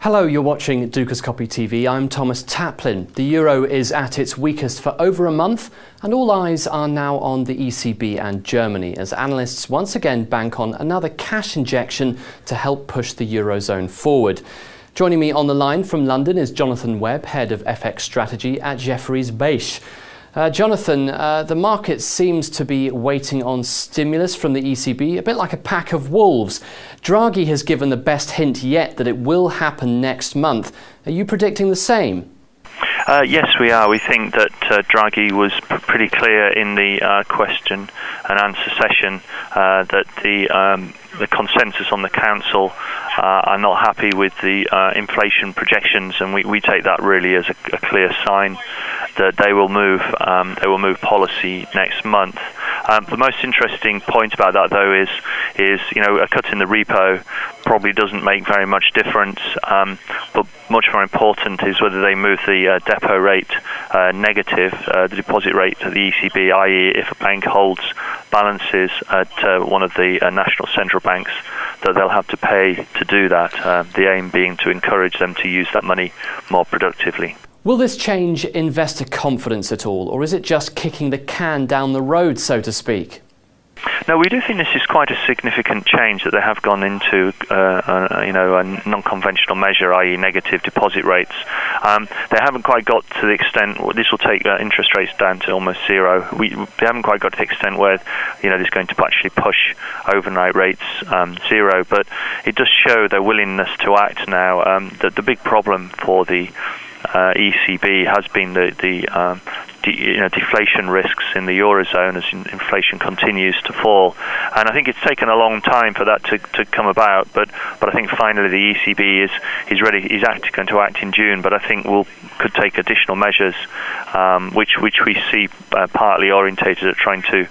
Hello, you're watching Dukascopy TV. I'm Thomas Taplin. The euro is at its weakest for over a month, and all eyes are now on the ECB and Germany as analysts once again bank on another cash injection to help push the eurozone forward. Joining me on the line from London is Jonathan Webb, head of FX strategy at Jefferies Bache. Jonathan, the market seems to be waiting on stimulus from the ECB, a bit like a pack of wolves. Draghi has given the best hint yet that it will happen next month. Are you predicting the same? Yes, we are. We think that Draghi was pretty clear in the question and answer session that the consensus on the council are not happy with the inflation projections, and we take that really as a clear sign that they will move policy next month. The most interesting point about that, though, is a cut in the repo probably doesn't make very much difference, but much more important is whether they move the depot rate negative, the deposit rate to the ECB, i.e. if a bank holds balances at one of the national central banks, that they'll have to pay to do that, the aim being to encourage them to use that money more productively. Will this change investor confidence at all, or is it just kicking the can down the road, so to speak? No, we do think this is quite a significant change that they have gone into, a non-conventional measure, i.e. negative deposit rates. They haven't quite got to the extent, this will take interest rates down to almost zero. They haven't quite got to the extent where, this is going to actually push overnight rates zero, but it does show their willingness to act now. The big problem for the ECB has been the deflation risks in the eurozone as inflation continues to fall, and I think it's taken a long time for that to come about. But I think finally the ECB is ready. Is going to act in June, but I think could take additional measures, which we see partly orientated at trying to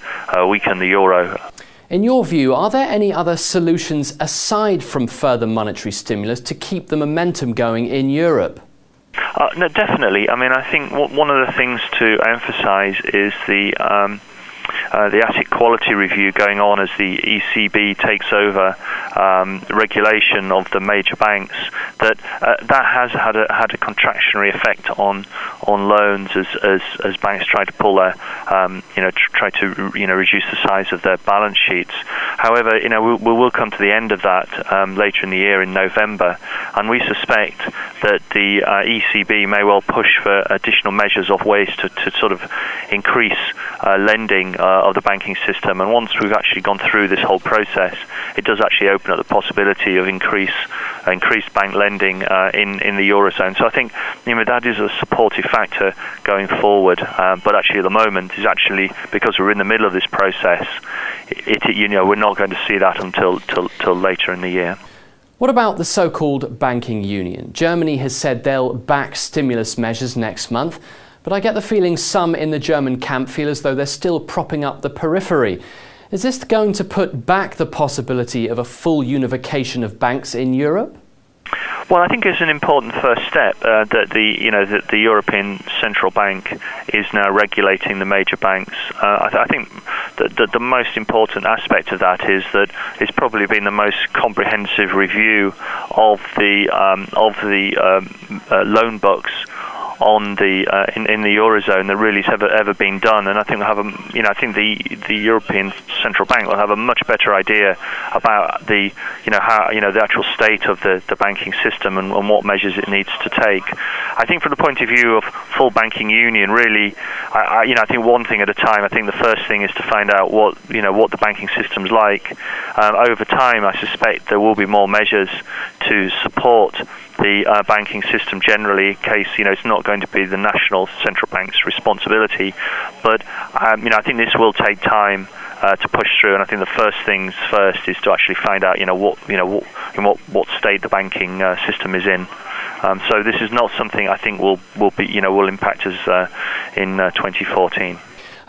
weaken the euro. In your view, are there any other solutions aside from further monetary stimulus to keep the momentum going in Europe? No, definitely. I mean, I think one of the things to emphasise is the asset quality review going on as the ECB takes over regulation of the major banks. That has had a contractionary effect on loans as banks try to pull their reduce the size of their balance sheets. However, we will come to the end of that later in the year in November, and we suspect that the ECB may well push for additional measures of ways to sort of increase lending of the banking system. And once we've actually gone through this whole process, it does actually open up the possibility of increased bank lending in the eurozone. So I think that is a supportive factor going forward. But actually, at the moment, is actually because we're in the middle of this process, we're not going to see that until later in the year. What about the so-called banking union? Germany has said they'll back stimulus measures next month, but I get the feeling some in the German camp feel as though they're still propping up the periphery. Is this going to put back the possibility of a full unification of banks in Europe? Well, I think it's an important first step that the European Central Bank is now regulating the major banks. I think that the most important aspect of that is that it's probably been the most comprehensive review of the loan books on the in the eurozone that really has ever been done, and I think I think the European Central Bank will have a much better idea about the actual state of the banking system and what measures it needs to take. I think from the point of view of full banking union, really, I think one thing at a time. I think the first thing is to find out what the banking system's like. Over time, I suspect there will be more measures to support the banking system generally, in case it's not going to be the national central bank's responsibility. But I think this will take time to push through, and I think the first things first is to actually find out what state the banking system is in. So this is not something I think will impact us in 2014.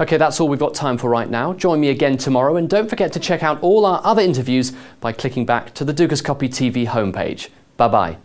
Okay, that's all we've got time for right now. Join me again tomorrow, and don't forget to check out all our other interviews by clicking back to the Dukascopy TV homepage. Bye-bye.